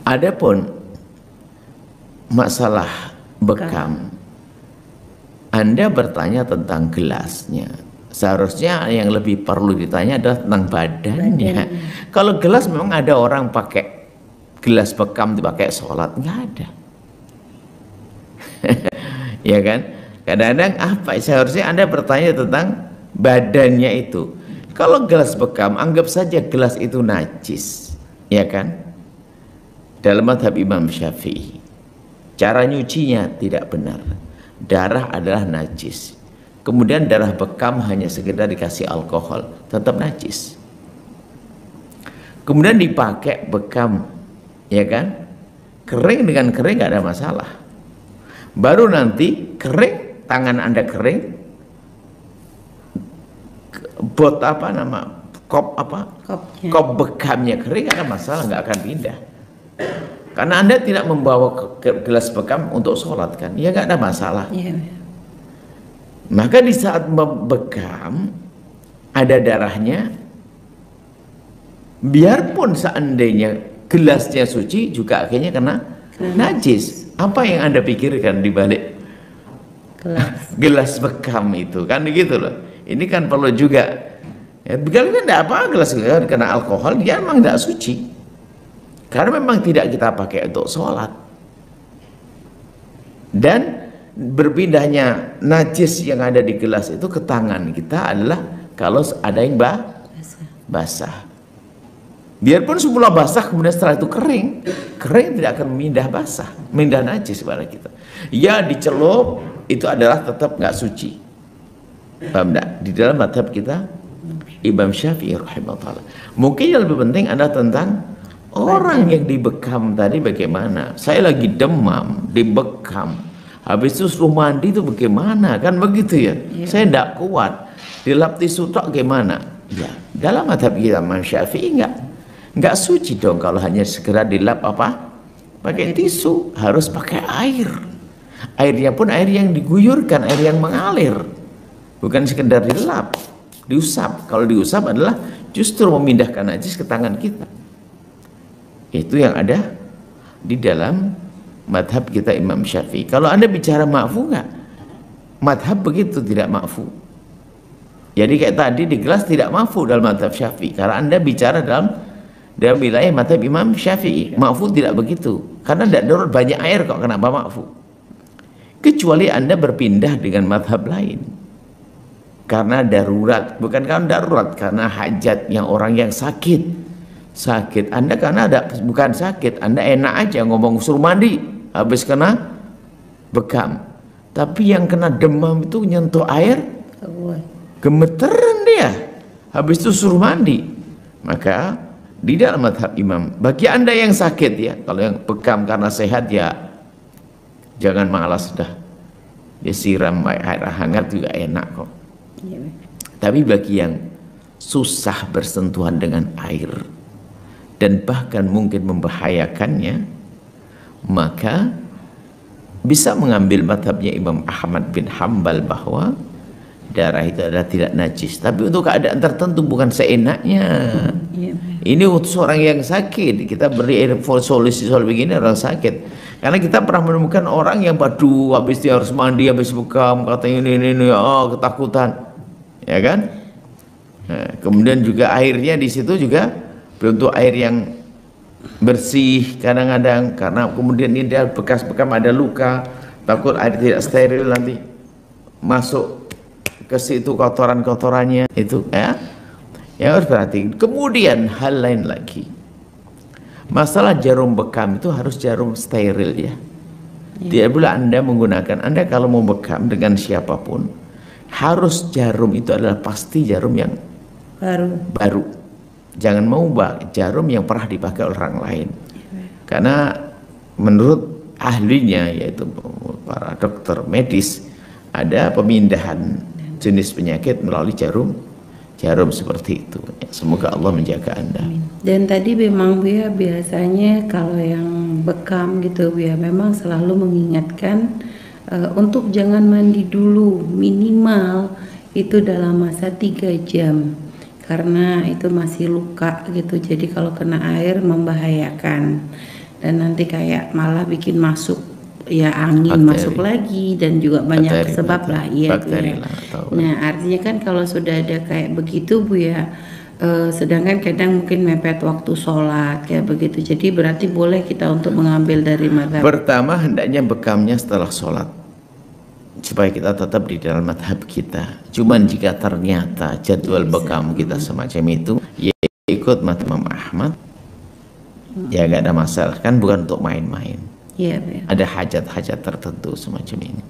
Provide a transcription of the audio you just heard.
Adapun masalah bekam, Anda bertanya tentang gelasnya. Seharusnya yang lebih perlu ditanya adalah tentang badannya. Kalau gelas memang ada orang pakai gelas bekam dipakai sholat, nggak ada. Ya kan? Kadang-kadang apa? Seharusnya Anda bertanya tentang badannya itu. Kalau gelas bekam, anggap saja gelas itu najis, ya kan? Dalam mazhab Imam Syafi'i, cara nyucinya tidak benar. Darah adalah najis. Kemudian darah bekam hanya sekedar dikasih alkohol, tetap najis. Kemudian dipakai bekam, ya kan? Kering dengan kering nggak ada masalah. Baru nanti kering, tangan Anda kering, kop bekamnya kering, nggak ada masalah, nggak akan pindah. Karena Anda tidak membawa gelas bekam untuk sholat kan, ya nggak ada masalah. Maka di saat bekam ada darahnya, biarpun seandainya gelasnya suci juga akhirnya kena najis. Apa yang Anda pikirkan di balik gelas bekam itu kan gitu loh. Ini kan perlu juga. Ya, kalau tidak apa gelas kena alkohol, dia memang tidak suci. Karena memang tidak kita pakai untuk sholat. Dan berpindahnya najis yang ada di gelas itu ke tangan kita adalah kalau ada yang basah. Biarpun semula basah kemudian setelah itu kering tidak akan memindah basah, memindah najis pada kita. Ya dicelup itu adalah tetap nggak suci. Paham enggak? Di dalam mazhab kita Imam Syafi'i rahimahullah. Mungkin yang lebih penting adalah tentang orang yang dibekam tadi bagaimana. Saya lagi demam, dibekam. Habis itu suruh mandi itu bagaimana? Kan begitu ya. Saya tidak kuat. Dilap tisu tok gimana? Ya, dalam mazhab kita Imam Syafi'i enggak suci dong kalau hanya segera dilap apa? Pakai tisu, harus pakai air. Airnya pun air yang diguyurkan, air yang mengalir. Bukan sekedar dilap, diusap. Kalau diusap adalah justru memindahkan najis ke tangan kita. Itu yang ada di dalam madhab kita Imam Syafi'i. Kalau Anda bicara ma'fu enggak? Madhab begitu tidak ma'fu. Jadi kayak tadi di gelas tidak ma'fu dalam madhab Syafi'i. Karena Anda bicara dalam wilayah madhab Imam Syafi'i. Ma'fu tidak begitu. Karena tidak darurat banyak air kok, kenapa ma'fu? Kecuali Anda berpindah dengan madhab lain. Karena darurat. Bukan karena darurat, karena hajat yang orang yang sakit. Sakit Anda karena bukan sakit, Anda enak aja ngomong suruh mandi, habis kena bekam. Tapi yang kena demam itu nyentuh air, gemeteran dia, habis itu suruh mandi. Maka di dalam mazhab Imam, bagi Anda yang sakit ya, kalau yang bekam karena sehat ya jangan malas dah, dia siram air hangat juga enak kok. Tapi bagi yang susah bersentuhan dengan air dan bahkan mungkin membahayakannya, maka bisa mengambil mazhabnya Imam Ahmad bin Hambal bahwa darah itu adalah tidak najis, tapi untuk keadaan tertentu, bukan seenaknya. Ini untuk seorang yang sakit, kita beri solusi begini orang sakit. Karena kita pernah menemukan orang yang padu habis dia harus mandi, habis bekam, katanya ini ketakutan, ya kan? Nah, kemudian juga airnya di situ juga bentuk air yang bersih kadang-kadang, karena kemudian ini dia bekas bekam ada luka, takut air tidak steril nanti masuk ke situ kotoran-kotorannya itu ya. Yang harus perhatikan. Kemudian hal lain lagi, masalah jarum bekam itu harus jarum steril ya. Tidak boleh Anda menggunakan, Anda kalau mau bekam dengan siapapun harus jarum itu adalah pasti jarum yang baru. Jangan mau jarum yang pernah dipakai orang lain. Karena menurut ahlinya, yaitu para dokter medis, ada pemindahan jenis penyakit melalui jarum seperti itu. Semoga Allah menjaga Anda. Dan tadi memang Bu ya, biasanya kalau yang bekam gitu Bu ya, memang selalu mengingatkan untuk jangan mandi dulu, minimal itu dalam masa 3 jam. Karena itu masih luka gitu, jadi kalau kena air membahayakan. dan nanti kayak malah bikin masuk ya angin Bakteri. masuk lagi dan juga banyak Bakteri, sebab lah iya Bu bakteri ya. lah, atau Nah artinya kan kalau sudah ada kayak begitu Bu ya, sedangkan kadang mungkin mepet waktu sholat kayak begitu, jadi berarti boleh kita untuk mengambil dari mazhab. pertama hendaknya bekamnya setelah sholat supaya kita tetap di dalam madhab kita. Cuman jika ternyata jadwal bekam kita semacam itu, ya ikut madhab Imam Ahmad, ya gak ada masalah, kan bukan untuk main-main. Iya Bu ya. Ada hajat-hajat tertentu semacam ini.